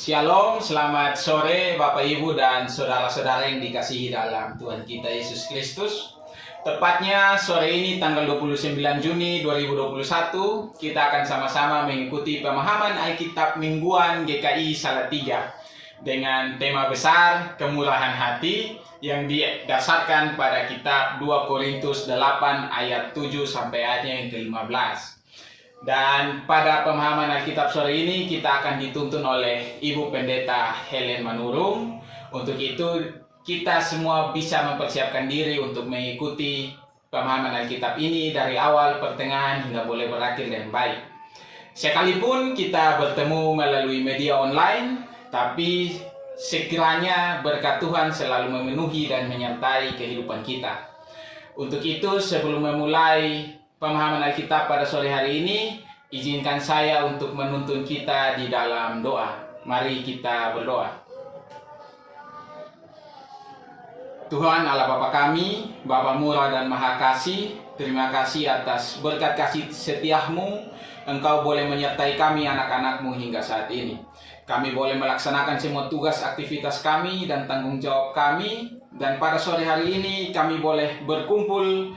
Shalom, selamat sore Bapak Ibu dan saudara-saudara yang dikasihi dalam Tuhan kita Yesus Kristus. Tepatnya sore ini tanggal 29 Juni 2021 kita akan sama-sama mengikuti pemahaman Alkitab mingguan GKI Salatiga dengan tema besar kemurahan hati yang didasarkan pada kitab 2 Korintus 8 ayat 7 sampai ayatnya yang ke-15. Dan pada pemahaman Alkitab sore ini kita akan dituntun oleh Ibu Pendeta Helen Manurung. Untuk itu kita semua bisa mempersiapkan diri untuk mengikuti pemahaman Alkitab ini dari awal, pertengahan hingga boleh berakhir dengan baik. Sekalipun kita bertemu melalui media online, tapi sekiranya berkat Tuhan selalu memenuhi dan menyertai kehidupan kita. Untuk itu sebelum memulai pemahaman Alkitab pada sore hari ini, izinkan saya untuk menuntun kita di dalam doa. Mari kita berdoa. Tuhan Allah Bapa kami, Bapa murah dan maha kasih, terima kasih atas berkat kasih setiamu. Engkau boleh menyertai kami anak-anakmu hingga saat ini. Kami boleh melaksanakan semua tugas aktivitas kami dan tanggung jawab kami. Dan pada sore hari ini kami boleh berkumpul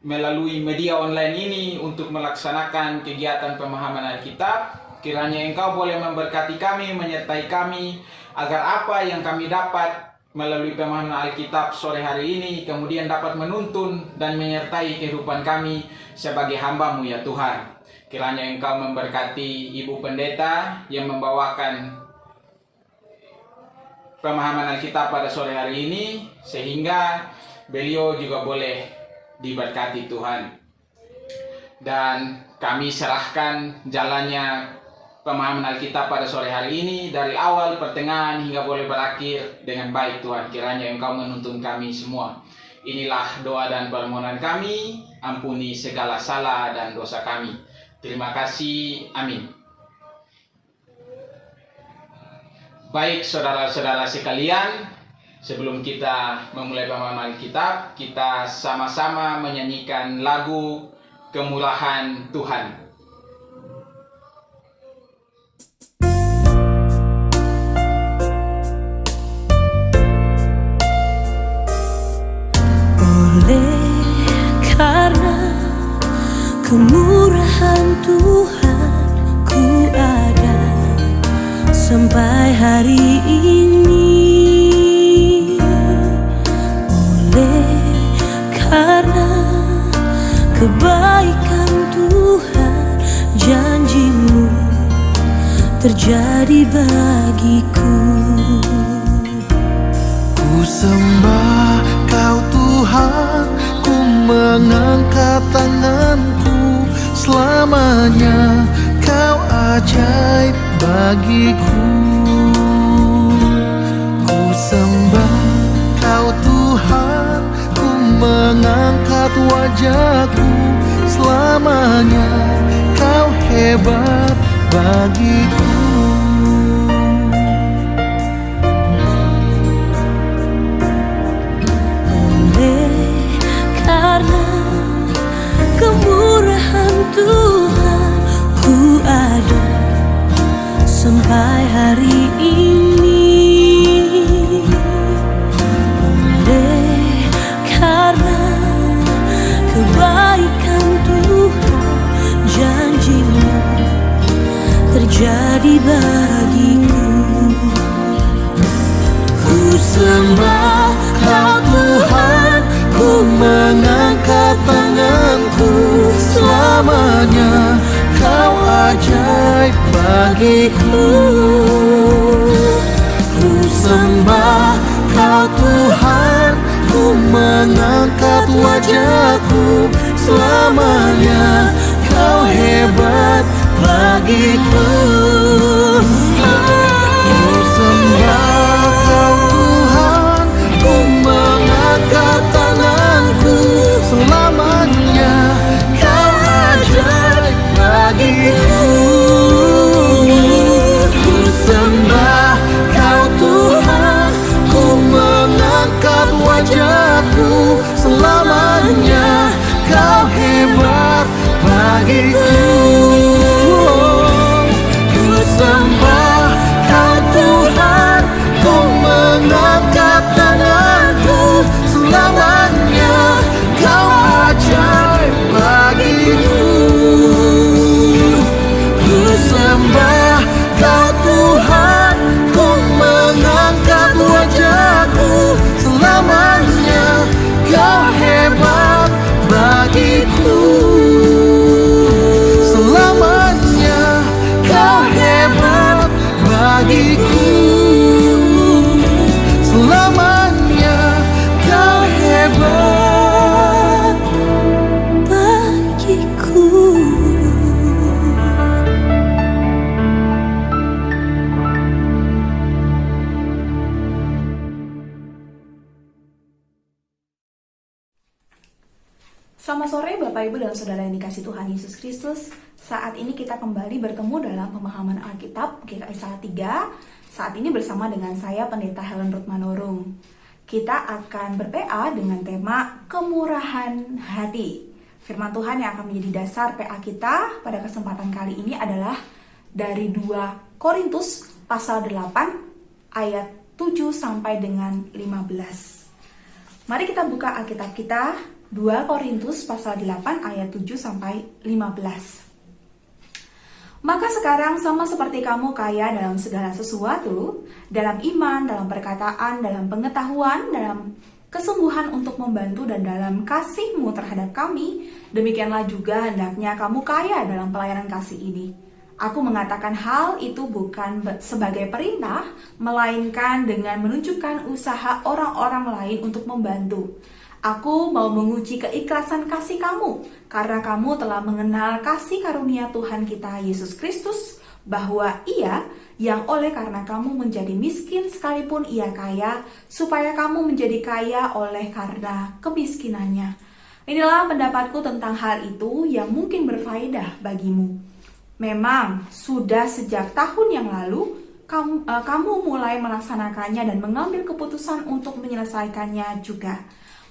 melalui media online ini untuk melaksanakan kegiatan pemahaman Alkitab. Kiranya Engkau boleh memberkati kami, menyertai kami, agar apa yang kami dapat melalui pemahaman Alkitab sore hari ini kemudian dapat menuntun dan menyertai kehidupan kami sebagai hamba-Mu ya Tuhan. Kiranya Engkau memberkati Ibu Pendeta yang membawakan pemahaman Alkitab pada sore hari ini, sehingga beliau juga boleh diberkati Tuhan. Dan kami serahkan jalannya pemahaman Alkitab pada sore hari ini dari awal, pertengahan hingga boleh berakhir dengan baik Tuhan. Kiranya Engkau menuntun kami semua. Inilah doa dan permohonan kami, ampuni segala salah dan dosa kami. Terima kasih, amin. Baik saudara-saudara sekalian, sebelum kita memulai pemahaman Alkitab, kita sama-sama menyanyikan lagu Kemurahan Tuhan. Oleh karena kemurahan Tuhan, ku ada sampai hari ini. Karena kebaikan Tuhan, janji-Mu terjadi bagiku. Ku sembah Kau Tuhan, ku mengangkat tanganku. Selamanya Kau ajaib bagiku. Ku sembah Kau Tuhan, mengangkat wajahku. Selamanya Kau hebat bagiku. Oleh karena kemurahan Tuhan, ku ada sampai hari ini. Karena kebaikan Tuhan, janji-Mu terjadi bagiku. Ku sembah Kau Tuhan, ku mengangkat tanganku. Selamanya Kau ajaib bagiku. Ku sembah Kau Tuhan, ku mengangkat wajahku. Selamanya Kau hebat bagiku. Ku sembah Kau Tuhan, ku mengangkat tanganku. Selamanya Kau ajaib bagiku. Ku sembah Kau Tuhan, ku mengangkat wajahku. Selamanya Kau hebat bagiku. Ku Selamat sore Bapak Ibu dan Saudara yang dikasih Tuhan Yesus Kristus. Saat ini kita kembali bertemu dalam pemahaman Alkitab GKI Salatiga. Saat ini bersama dengan saya Pendeta Helen Ruth Manurung. Kita akan ber-PA dengan tema kemurahan hati. Firman Tuhan yang akan menjadi dasar PA kita pada kesempatan kali ini adalah dari 2 Korintus pasal 8 ayat 7 sampai dengan 15. Mari kita buka Alkitab kita 2 Korintus pasal 8 ayat 7 sampai 15. Maka sekarang sama seperti kamu kaya dalam segala sesuatu, dalam iman, dalam perkataan, dalam pengetahuan, dalam kesungguhan untuk membantu dan dalam kasihmu terhadap kami, demikianlah juga hendaknya kamu kaya dalam pelayanan kasih ini. Aku mengatakan hal itu bukan sebagai perintah, melainkan dengan menunjukkan usaha orang-orang lain untuk membantu. Aku mau menguji keikhlasan kasih kamu, karena kamu telah mengenal kasih karunia Tuhan kita Yesus Kristus, bahwa Ia yang oleh karena kamu menjadi miskin sekalipun Ia kaya, supaya kamu menjadi kaya oleh karena kemiskinannya. Inilah pendapatku tentang hal itu yang mungkin berfaedah bagimu. Memang sudah sejak tahun yang lalu kamu mulai melaksanakannya dan mengambil keputusan untuk menyelesaikannya juga.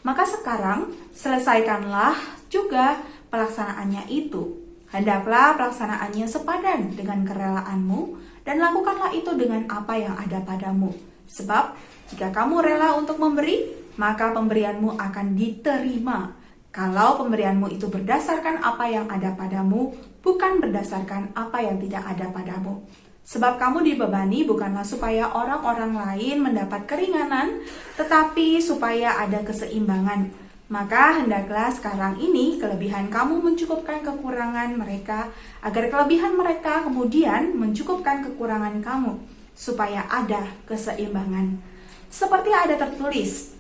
Maka sekarang selesaikanlah juga pelaksanaannya itu. Hendaklah pelaksanaannya sepadan dengan kerelaanmu dan lakukanlah itu dengan apa yang ada padamu. Sebab jika kamu rela untuk memberi, maka pemberianmu akan diterima. Kalau pemberianmu itu berdasarkan apa yang ada padamu, bukan berdasarkan apa yang tidak ada padamu. Sebab kamu dibebani bukanlah supaya orang-orang lain mendapat keringanan, tetapi supaya ada keseimbangan. Maka hendaklah sekarang ini kelebihan kamu mencukupkan kekurangan mereka, agar kelebihan mereka kemudian mencukupkan kekurangan kamu, supaya ada keseimbangan. Seperti ada tertulis,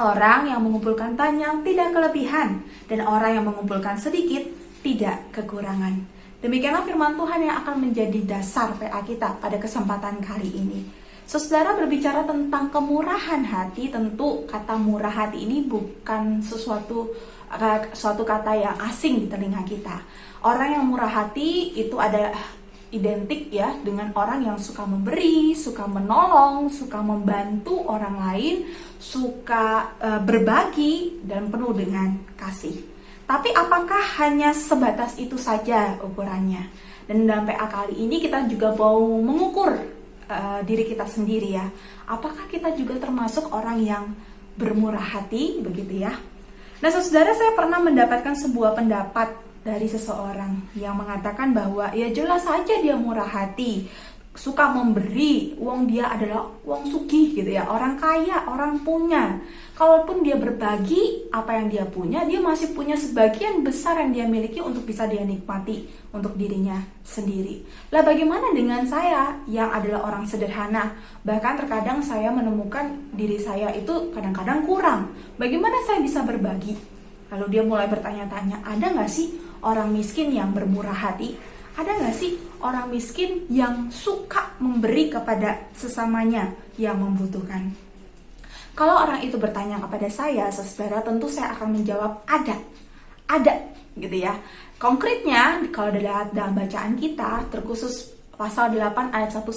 orang yang mengumpulkan banyak tidak kelebihan, dan orang yang mengumpulkan sedikit tidak kekurangan. Demikianlah firman Tuhan yang akan menjadi dasar PA kita pada kesempatan kali ini. Saudara berbicara tentang kemurahan hati, tentu kata murah hati ini bukan suatu kata yang asing di telinga kita. Orang yang murah hati itu adalah identik ya dengan orang yang suka memberi, suka menolong, suka membantu orang lain, suka berbagi dan penuh dengan kasih. Tapi apakah hanya sebatas itu saja ukurannya? Dan dalam PA kali ini kita juga mau mengukur diri kita sendiri ya. Apakah kita juga termasuk orang yang bermurah hati begitu ya? Nah saudara, saya pernah mendapatkan sebuah pendapat dari seseorang yang mengatakan bahwa ya jelas saja dia murah hati, suka memberi, uang dia adalah uang sugih gitu ya, orang kaya, orang punya. Kalaupun dia berbagi apa yang dia punya, dia masih punya sebagian besar yang dia miliki untuk bisa dia nikmati untuk dirinya sendiri. Lah bagaimana dengan saya yang adalah orang sederhana? Bahkan terkadang saya menemukan diri saya itu kadang-kadang kurang. Bagaimana saya bisa berbagi? Lalu dia mulai bertanya-tanya, ada gak sih orang miskin yang bermurah hati? Ada gak sih orang miskin yang suka memberi kepada sesamanya yang membutuhkan? Kalau orang itu bertanya kepada saya, saudara, tentu saya akan menjawab ada gitu ya. Konkretnya, kalau dilihat dalam bacaan kita, terkhusus pasal 8 ayat 1-5,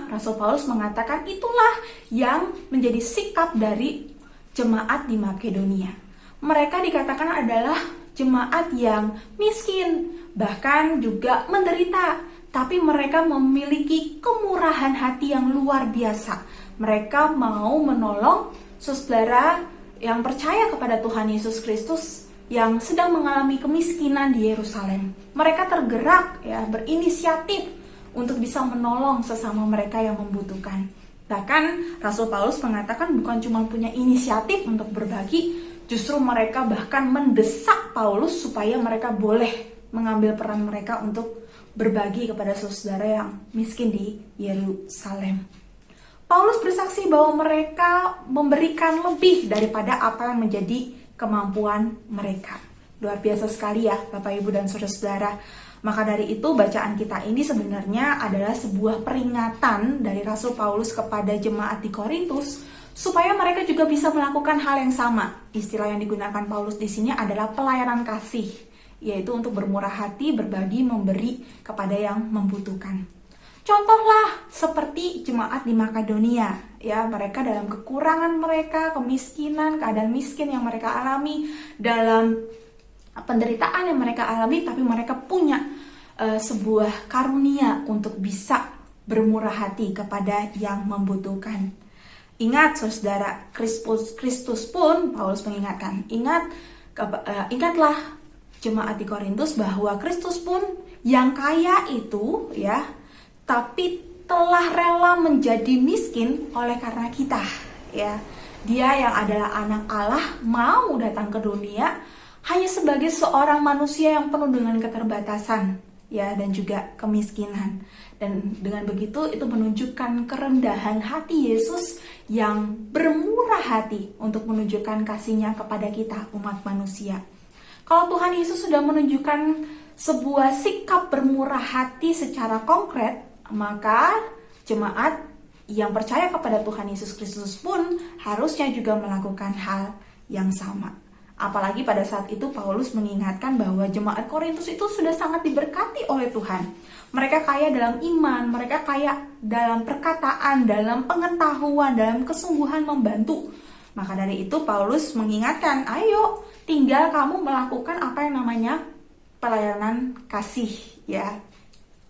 Rasul Paulus mengatakan itulah yang menjadi sikap dari jemaat di Makedonia. Mereka dikatakan adalah jemaat yang miskin, bahkan juga menderita, tapi mereka memiliki kemurahan hati yang luar biasa. Mereka mau menolong saudara yang percaya kepada Tuhan Yesus Kristus yang sedang mengalami kemiskinan di Yerusalem. Mereka tergerak ya, berinisiatif untuk bisa menolong sesama mereka yang membutuhkan. Bahkan Rasul Paulus mengatakan bukan cuma punya inisiatif untuk berbagi, justru mereka bahkan mendesak Paulus supaya mereka boleh mengambil peran mereka untuk berbagi kepada saudara yang miskin di Yerusalem. Paulus bersaksi bahwa mereka memberikan lebih daripada apa yang menjadi kemampuan mereka. Luar biasa sekali ya Bapak Ibu dan saudara-saudara. Maka dari itu bacaan kita ini sebenarnya adalah sebuah peringatan dari Rasul Paulus kepada jemaat di Korintus supaya mereka juga bisa melakukan hal yang sama. Istilah yang digunakan Paulus di sini adalah pelayanan kasih, yaitu untuk bermurah hati, berbagi, memberi kepada yang membutuhkan. Contohlah seperti jemaat di Makedonia, ya, mereka dalam kekurangan mereka, kemiskinan, keadaan miskin yang mereka alami, dalam penderitaan yang mereka alami, tapi mereka punya sebuah karunia untuk bisa bermurah hati kepada yang membutuhkan. Ingat saudara, Kristus pun, Paulus mengingatkan, ingatlah jemaat di Korintus bahwa Kristus pun yang kaya itu, ya, tapi telah rela menjadi miskin oleh karena kita, ya. Dia yang adalah anak Allah mau datang ke dunia hanya sebagai seorang manusia yang penuh dengan keterbatasan, ya, dan juga kemiskinan. Dan dengan begitu itu menunjukkan kerendahan hati Yesus yang bermurah hati untuk menunjukkan kasih-Nya kepada kita umat manusia. Kalau Tuhan Yesus sudah menunjukkan sebuah sikap bermurah hati secara konkret, maka jemaat yang percaya kepada Tuhan Yesus Kristus pun harusnya juga melakukan hal yang sama. Apalagi pada saat itu Paulus mengingatkan bahwa jemaat Korintus itu sudah sangat diberkati oleh Tuhan. Mereka kaya dalam iman, mereka kaya dalam perkataan, dalam pengetahuan, dalam kesungguhan membantu. Maka dari itu Paulus mengingatkan, ayo tinggal kamu melakukan apa yang namanya pelayanan kasih, ya.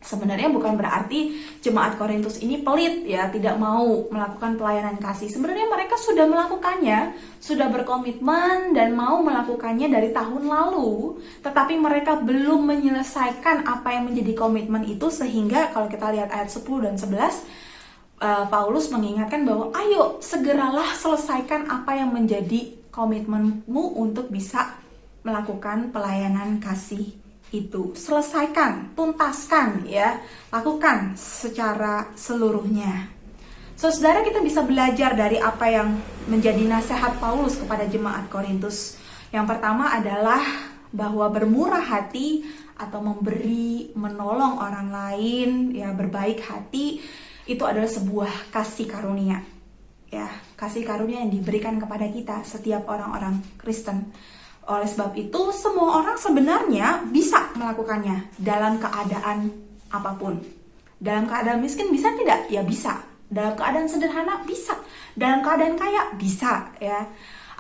Sebenarnya bukan berarti jemaat Korintus ini pelit, ya, tidak mau melakukan pelayanan kasih. Sebenarnya mereka sudah melakukannya, sudah berkomitmen dan mau melakukannya dari tahun lalu, tetapi mereka belum menyelesaikan apa yang menjadi komitmen itu, sehingga kalau kita lihat ayat 10 dan 11, Paulus mengingatkan bahwa ayo segeralah selesaikan apa yang menjadi komitmenmu untuk bisa melakukan pelayanan kasih itu. Selesaikan, tuntaskan, ya, lakukan secara seluruhnya. Saudara, kita bisa belajar dari apa yang menjadi nasihat Paulus kepada jemaat Korintus. Yang pertama adalah bahwa bermurah hati atau memberi, menolong orang lain, ya, berbaik hati, itu adalah sebuah kasih karunia, ya, kasih karunia yang diberikan kepada kita setiap orang-orang Kristen. Oleh sebab itu, semua orang sebenarnya bisa melakukannya dalam keadaan apapun. Dalam keadaan miskin bisa tidak? Ya bisa. Dalam keadaan sederhana bisa. Dalam keadaan kaya bisa, ya.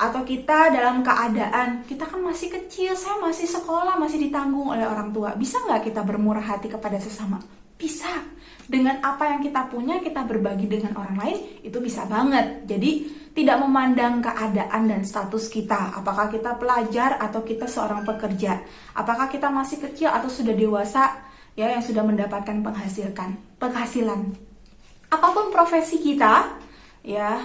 Atau kita dalam keadaan kita kan masih kecil, saya masih sekolah, masih ditanggung oleh orang tua. Bisa nggak kita bermurah hati kepada sesama? Bisa. Dengan apa yang kita punya, kita berbagi dengan orang lain, itu bisa banget. Jadi tidak memandang keadaan dan status kita, apakah kita pelajar atau kita seorang pekerja, apakah kita masih kecil atau sudah dewasa, ya, yang sudah mendapatkan penghasilan. Apapun profesi kita, ya,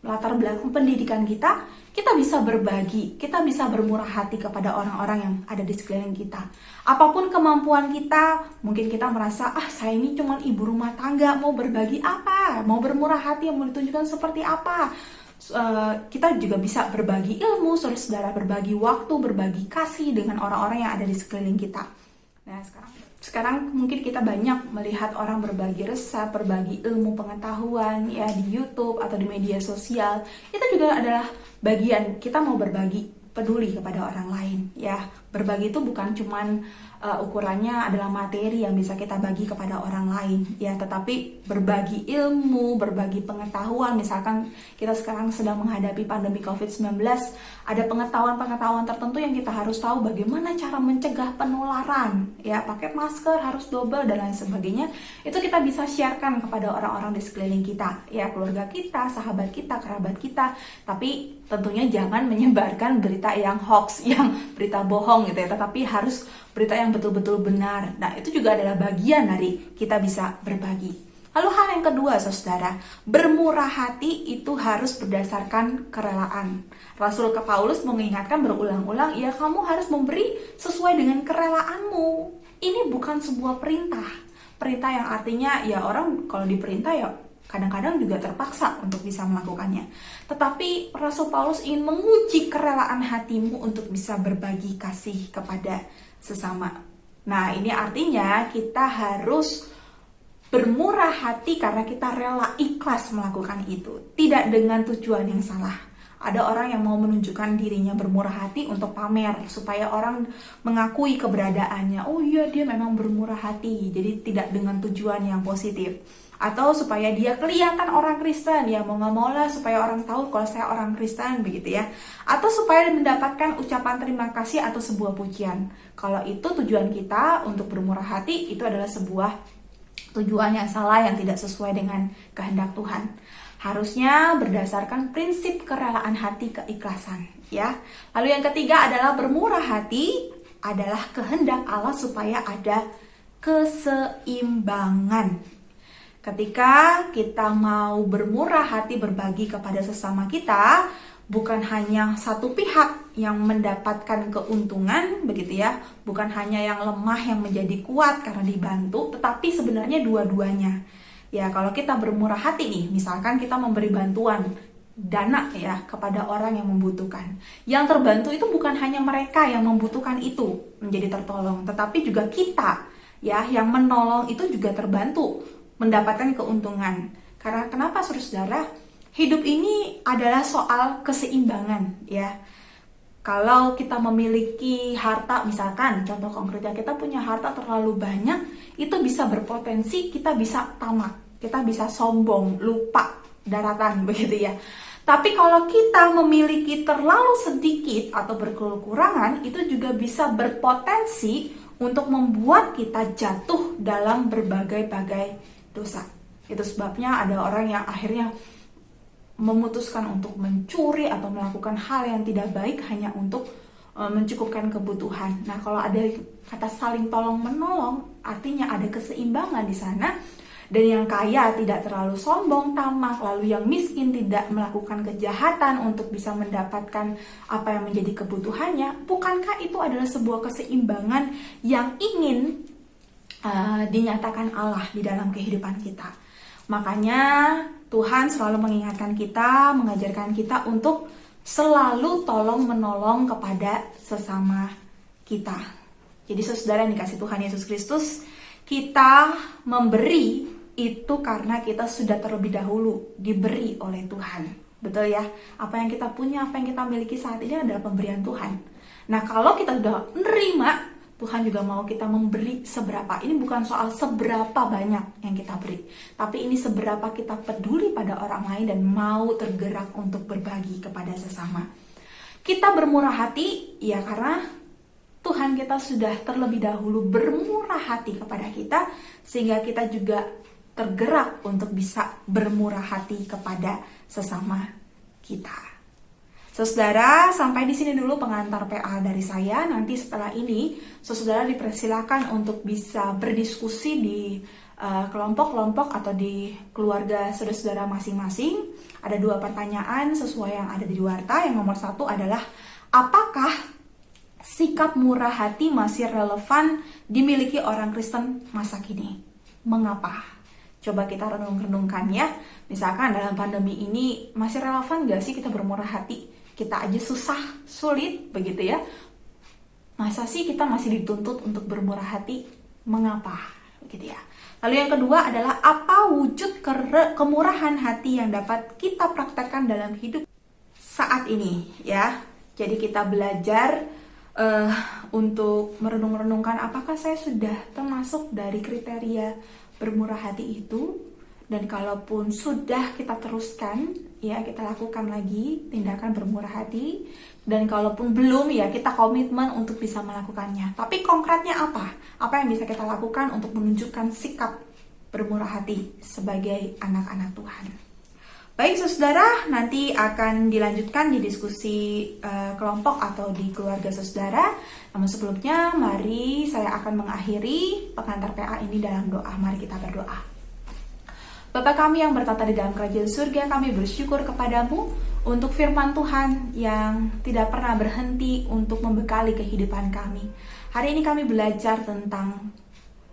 latar belakang pendidikan kita bisa berbagi, kita bisa bermurah hati kepada orang-orang yang ada di sekeliling kita. Apapun kemampuan kita, mungkin kita merasa, saya ini cuma ibu rumah tangga, mau berbagi apa? Mau bermurah hati yang mau ditunjukkan seperti apa? Kita juga bisa berbagi ilmu, saudara-saudara, berbagi waktu, berbagi kasih dengan orang-orang yang ada di sekeliling kita. Nah, sekarang mungkin kita banyak melihat orang berbagi resep, berbagi ilmu pengetahuan, ya, di YouTube atau di media sosial. Itu juga adalah bagian kita mau berbagi, peduli kepada orang lain, ya. Berbagi itu bukan cuman ukurannya adalah materi yang bisa kita bagi kepada orang lain, ya, tetapi berbagi ilmu, berbagi pengetahuan. Misalkan kita sekarang sedang menghadapi pandemi COVID-19, ada pengetahuan-pengetahuan tertentu yang kita harus tahu bagaimana cara mencegah penularan, ya, pakai masker, harus double dan lain sebagainya. Itu kita bisa sharekan kepada orang-orang di sekeliling kita, ya, keluarga kita, sahabat kita, kerabat kita. Tapi tentunya jangan menyebarkan berita yang hoax, yang berita bohong gitu, ya, tetapi harus berita yang betul-betul benar. Nah, itu juga adalah bagian dari kita bisa berbagi. Lalu hal yang kedua, saudara, bermurah hati itu harus berdasarkan kerelaan. Rasul Paulus mengingatkan berulang-ulang, ya, kamu harus memberi sesuai dengan kerelaanmu. Ini bukan sebuah perintah. Perintah yang artinya, ya, orang kalau diperintah, ya, kadang-kadang juga terpaksa untuk bisa melakukannya. Tetapi Rasul Paulus ingin menguji kerelaan hatimu untuk bisa berbagi kasih kepada sesama. Nah, ini artinya kita harus bermurah hati karena kita rela ikhlas melakukan itu, tidak dengan tujuan yang salah. Ada orang yang mau menunjukkan dirinya bermurah hati untuk pamer, supaya orang mengakui keberadaannya. Oh iya, dia memang bermurah hati, jadi tidak dengan tujuan yang positif. Atau supaya dia kelihatan orang Kristen, ya mau nggak mau lah supaya orang tahu kalau saya orang Kristen, begitu ya. Atau supaya mendapatkan ucapan terima kasih atau sebuah pujian. Kalau itu tujuan kita untuk bermurah hati, itu adalah sebuah tujuan yang salah yang tidak sesuai dengan kehendak Tuhan. Harusnya berdasarkan prinsip kerelaan hati, keikhlasan, ya. Lalu yang ketiga adalah bermurah hati adalah kehendak Allah supaya ada keseimbangan. Ketika kita mau bermurah hati berbagi kepada sesama kita, bukan hanya satu pihak yang mendapatkan keuntungan, begitu ya. Bukan hanya yang lemah yang menjadi kuat karena dibantu, tetapi sebenarnya dua-duanya. Ya, kalau kita bermurah hati nih, misalkan kita memberi bantuan dana ya kepada orang yang membutuhkan. Yang terbantu itu bukan hanya mereka yang membutuhkan itu menjadi tertolong, tetapi juga kita ya yang menolong itu juga terbantu mendapatkan keuntungan. Karena kenapa saudara? Hidup ini adalah soal keseimbangan ya. Kalau kita memiliki harta, misalkan contoh konkretnya kita punya harta terlalu banyak, itu bisa berpotensi kita bisa tamak, kita bisa sombong, lupa daratan begitu ya. Tapi kalau kita memiliki terlalu sedikit atau berkekurangan, itu juga bisa berpotensi untuk membuat kita jatuh dalam berbagai-bagai dosa. Itu sebabnya ada orang yang akhirnya memutuskan untuk mencuri atau melakukan hal yang tidak baik hanya untuk mencukupkan kebutuhan. Nah, kalau ada kata saling tolong menolong, artinya ada keseimbangan di sana. Dan yang kaya tidak terlalu sombong, tamak, lalu yang miskin tidak melakukan kejahatan untuk bisa mendapatkan apa yang menjadi kebutuhannya. Bukankah itu adalah sebuah keseimbangan yang ingin dinyatakan Allah di dalam kehidupan kita? Makanya Tuhan selalu mengingatkan kita, mengajarkan kita untuk selalu tolong-menolong kepada sesama kita. Jadi saudara yang dikasih Tuhan Yesus Kristus, kita memberi itu karena kita sudah terlebih dahulu diberi oleh Tuhan. Betul ya? Apa yang kita punya, apa yang kita miliki saat ini adalah pemberian Tuhan. Nah, kalau kita sudah menerima, Tuhan juga mau kita memberi seberapa. Ini bukan soal seberapa banyak yang kita beri, tapi ini seberapa kita peduli pada orang lain dan mau tergerak untuk berbagi kepada sesama. Kita bermurah hati ya karena Tuhan kita sudah terlebih dahulu bermurah hati kepada kita, sehingga kita juga tergerak untuk bisa bermurah hati kepada sesama kita. Saudara, sampai di sini dulu pengantar PA dari saya. Nanti setelah ini, saudara dipersilakan untuk bisa berdiskusi di kelompok-kelompok atau di keluarga saudara-saudara masing-masing. Ada 2 pertanyaan sesuai yang ada di warta. Yang nomor 1 adalah, apakah sikap murah hati masih relevan dimiliki orang Kristen masa kini? Mengapa? Coba kita renung-renungkan ya. Misalkan dalam pandemi ini masih relevan gak sih kita bermurah hati? Kita aja susah, sulit begitu ya. Masa sih kita masih dituntut untuk bermurah hati? Mengapa? Begitu ya. Lalu yang kedua adalah, apa wujud kemurahan hati yang dapat kita praktekkan dalam hidup saat ini ya. Jadi kita belajar untuk merenung-renungkan apakah saya sudah termasuk dari kriteria bermurah hati itu. Dan kalaupun sudah, kita teruskan ya, kita lakukan lagi tindakan bermurah hati. Dan kalaupun belum ya, kita komitmen untuk bisa melakukannya. Tapi konkretnya apa? Apa yang bisa kita lakukan untuk menunjukkan sikap bermurah hati sebagai anak-anak Tuhan? Baik saudara, nanti akan dilanjutkan di diskusi kelompok atau di keluarga saudara. Namun sebelumnya, mari saya akan mengakhiri pengantar PA ini dalam doa. Mari kita berdoa. Bapa kami yang bertata di dalam kerajaan surga, kami bersyukur kepadamu untuk firman Tuhan yang tidak pernah berhenti untuk membekali kehidupan kami. Hari ini kami belajar tentang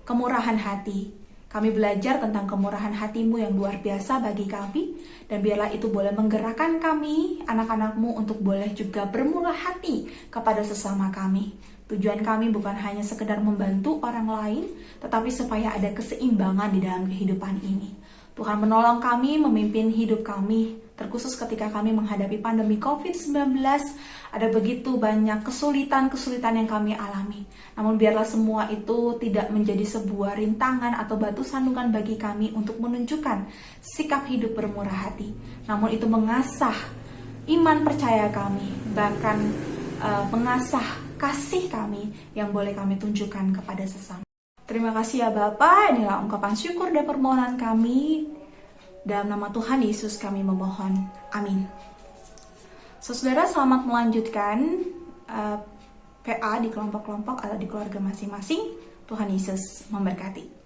kemurahan hati Kami belajar tentang kemurahan hati-Mu yang luar biasa bagi kami, dan biarlah itu boleh menggerakkan kami, anak-anak-Mu, untuk boleh juga bermurah hati kepada sesama kami. Tujuan kami bukan hanya sekedar membantu orang lain, tetapi supaya ada keseimbangan di dalam kehidupan ini. Tuhan menolong kami, memimpin hidup kami, terkhusus ketika kami menghadapi pandemi COVID-19, ada begitu banyak kesulitan-kesulitan yang kami alami. Namun biarlah semua itu tidak menjadi sebuah rintangan atau batu sandungan bagi kami untuk menunjukkan sikap hidup bermurah hati. Namun itu mengasah iman percaya kami, bahkan mengasah kasih kami yang boleh kami tunjukkan kepada sesama. Terima kasih ya Bapa, inilah ungkapan syukur dan permohonan kami. Dalam nama Tuhan Yesus kami memohon. Amin. Saudara, selamat melanjutkan PA di kelompok-kelompok atau di keluarga masing-masing. Tuhan Yesus memberkati.